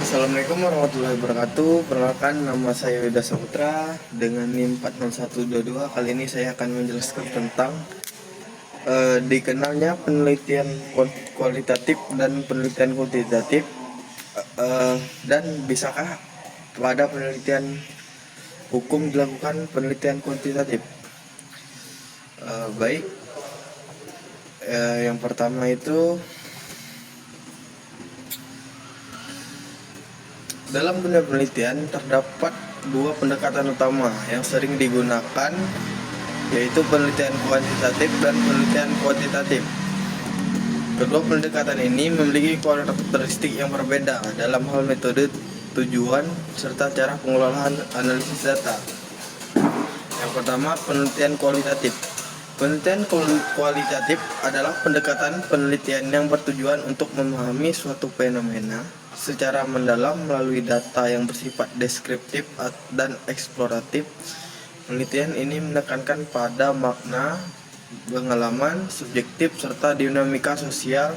Assalamualaikum warahmatullahi wabarakatuh. Perkenalkan, nama saya Yuda Saputra dengan NIM 40122. Kali ini saya akan menjelaskan tentang dikenalnya penelitian kualitatif dan penelitian kuantitatif, dan bisakah pada penelitian hukum dilakukan penelitian kuantitatif. Baik, yang pertama itu, dalam dunia penelitian terdapat dua pendekatan utama yang sering digunakan, yaitu penelitian kuantitatif dan penelitian kuantitatif. Kedua pendekatan ini memiliki karakteristik yang berbeda dalam hal metode, tujuan, serta cara pengelolaan analisis data. Yang pertama, penelitian kualitatif. Penelitian kualitatif adalah pendekatan penelitian yang bertujuan untuk memahami suatu fenomena secara mendalam melalui data yang bersifat deskriptif dan eksploratif. Penelitian ini menekankan pada makna, pengalaman subjektif, serta dinamika sosial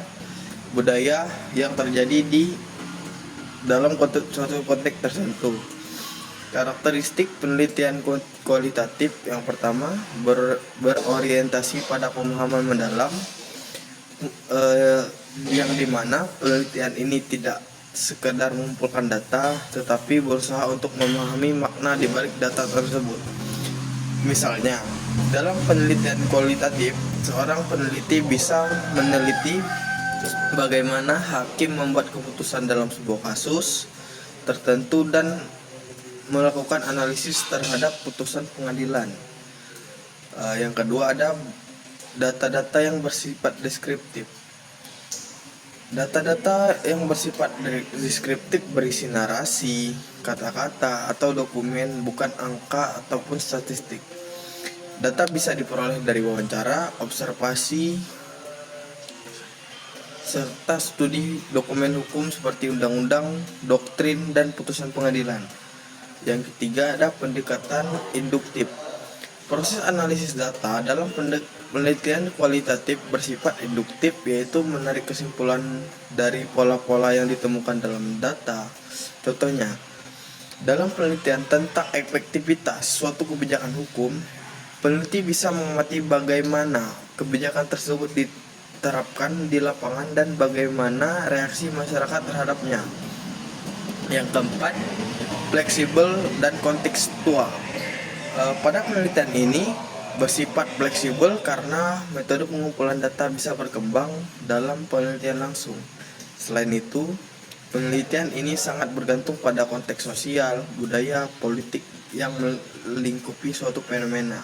budaya yang terjadi di dalam suatu konteks tertentu. Karakteristik penelitian kualitatif yang pertama, berorientasi pada pemahaman mendalam, yang dimana penelitian ini tidak sekedar mengumpulkan data, tetapi berusaha untuk memahami makna di balik data tersebut. Misalnya, dalam penelitian kualitatif, seorang peneliti bisa meneliti bagaimana hakim membuat keputusan dalam sebuah kasus tertentu dan melakukan analisis terhadap putusan pengadilan. Yang kedua, ada data-data yang bersifat deskriptif. Data-data yang bersifat deskriptif berisi narasi, kata-kata, atau dokumen, bukan angka ataupun statistik. Data bisa diperoleh dari wawancara, observasi, serta studi dokumen hukum seperti undang-undang, doktrin, dan putusan pengadilan. Yang ketiga, ada pendekatan induktif. Proses analisis data dalam penelitian kualitatif bersifat induktif, yaitu menarik kesimpulan dari pola-pola yang ditemukan dalam data. Contohnya, dalam penelitian tentang efektivitas suatu kebijakan hukum, peneliti bisa mengamati bagaimana kebijakan tersebut diterapkan di lapangan dan bagaimana reaksi masyarakat terhadapnya. Yang keempat, fleksibel dan kontekstual. Pada penelitian ini bersifat fleksibel karena metode pengumpulan data bisa berkembang dalam penelitian langsung. Selain itu, penelitian ini sangat bergantung pada konteks sosial, budaya, politik yang melingkupi suatu fenomena.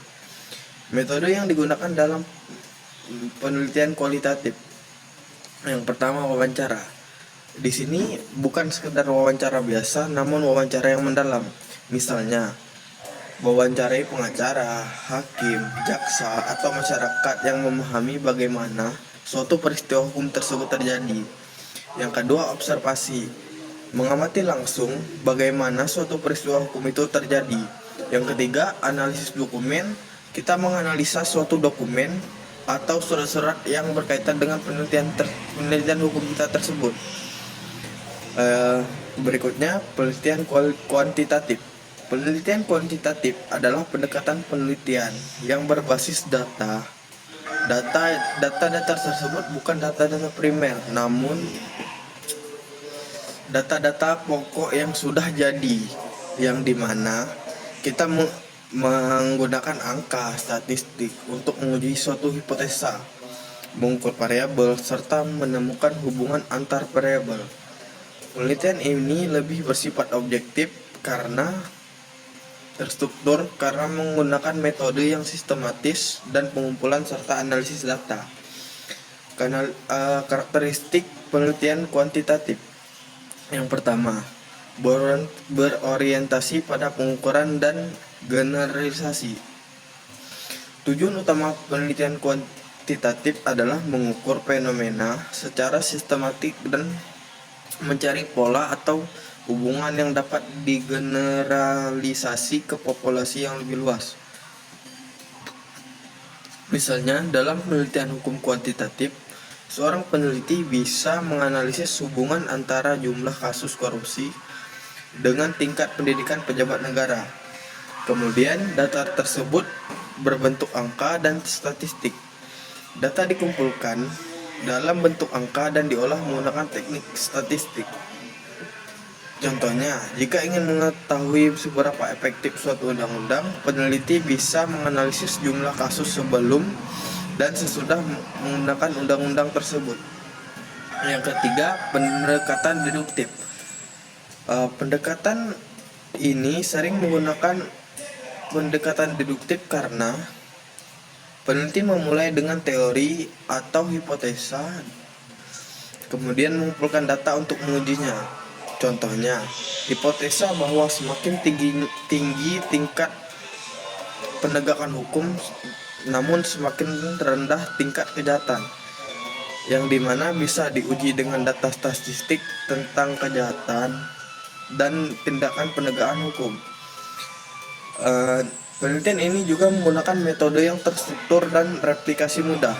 Metode yang digunakan dalam penelitian kualitatif. Yang pertama, wawancara. Di sini bukan sekedar wawancara biasa, namun wawancara yang mendalam. Misalnya, wawancarai pengacara, hakim, jaksa, atau masyarakat yang memahami bagaimana suatu peristiwa hukum tersebut terjadi. Yang kedua, observasi. Mengamati langsung bagaimana suatu peristiwa hukum itu terjadi. Yang ketiga, analisis dokumen. Kita menganalisa suatu dokumen atau surat-surat yang berkaitan dengan penelitian hukum kita tersebut. Berikutnya, penelitian kuantitatif. Penelitian kuantitatif adalah pendekatan penelitian yang berbasis data. Data-data tersebut bukan data-data primer, namun data-data pokok yang sudah jadi, yang dimana kita menggunakan angka statistik untuk menguji suatu hipotesa, mengukur variabel, serta menemukan hubungan antar variabel. Penelitian ini lebih bersifat objektif karena terstruktur, karena menggunakan metode yang sistematis dan pengumpulan serta analisis data. Karakteristik penelitian kuantitatif. Yang pertama, berorientasi pada pengukuran dan generalisasi. Tujuan utama penelitian kuantitatif adalah mengukur fenomena secara sistematik dan mencari pola atau hubungan yang dapat digeneralisasi ke populasi yang lebih luas. Misalnya, dalam penelitian hukum kuantitatif, Seorang peneliti bisa menganalisis hubungan antara jumlah kasus korupsi dengan tingkat pendidikan pejabat negara. Kemudian data tersebut berbentuk angka dan statistik. Data dikumpulkan dalam bentuk angka dan diolah menggunakan teknik statistik. Contohnya, jika ingin mengetahui seberapa efektif suatu undang-undang, peneliti bisa menganalisis jumlah kasus sebelum dan sesudah menggunakan undang-undang tersebut. Yang ketiga, pendekatan deduktif. Pendekatan ini sering menggunakan pendekatan deduktif karena peneliti memulai dengan teori atau hipotesa, kemudian mengumpulkan data untuk mengujinya. Contohnya, hipotesa bahwa semakin tinggi tingkat penegakan hukum, namun semakin rendah tingkat kejahatan, yang dimana bisa diuji dengan data statistik tentang kejahatan dan tindakan penegakan hukum. Penelitian ini juga menggunakan metode yang terstruktur dan replikasi mudah.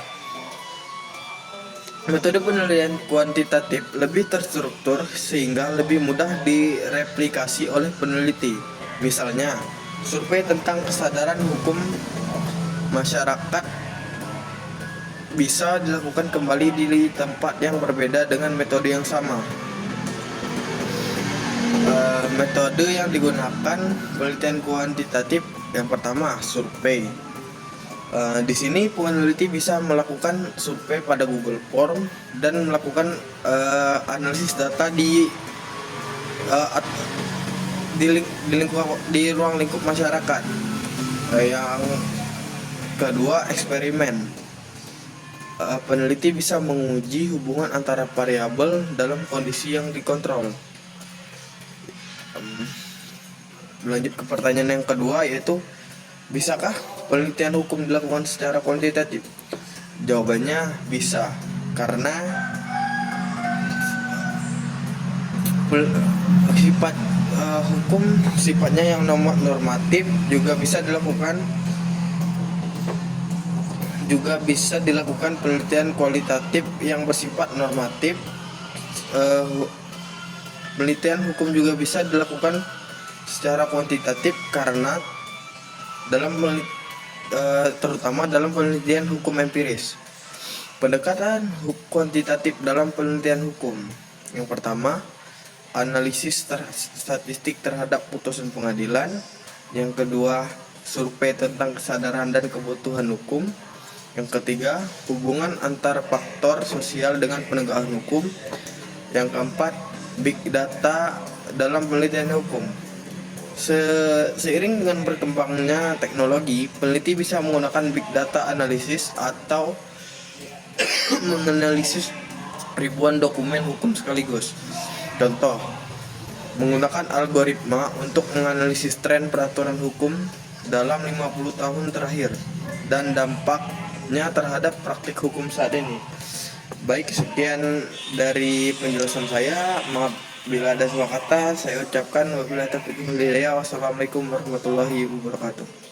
Metode penelitian kuantitatif lebih terstruktur sehingga lebih mudah direplikasi oleh peneliti. Misalnya, survei tentang kesadaran hukum masyarakat bisa dilakukan kembali di tempat yang berbeda dengan metode yang sama. Metode yang digunakan penelitian kuantitatif, yang pertama survei. Di sini peneliti bisa melakukan survei pada Google Form dan melakukan analisis data di ruang lingkup masyarakat. Yang kedua, eksperimen. Peneliti bisa menguji hubungan antara variabel dalam kondisi yang dikontrol. Lanjut ke pertanyaan yang kedua, yaitu bisakah penelitian hukum dilakukan secara kuantitatif? Jawabannya bisa, karena sifat hukum sifatnya yang normatif, juga bisa dilakukan penelitian kualitatif yang bersifat normatif. Penelitian hukum juga bisa dilakukan secara kuantitatif karena terutama dalam penelitian hukum empiris. Pendekatan kuantitatif dalam penelitian hukum. Yang pertama, analisis statistik terhadap putusan pengadilan. Yang kedua, survei tentang kesadaran dan kebutuhan hukum. Yang ketiga, hubungan antar faktor sosial dengan penegakan hukum. Yang keempat, big data dalam penelitian hukum. Seiring dengan berkembangnya teknologi, peneliti bisa menggunakan big data analisis atau menganalisis ribuan dokumen hukum sekaligus. Contoh, menggunakan algoritma untuk menganalisis tren peraturan hukum dalam 50 tahun terakhir dan dampaknya terhadap praktik hukum saat ini. Baik, sekian dari penjelasan saya. Maaf bila ada salah kata, saya ucapkan wabillahi taufiq wal hidayah. Wassalamualaikum warahmatullahi wabarakatuh.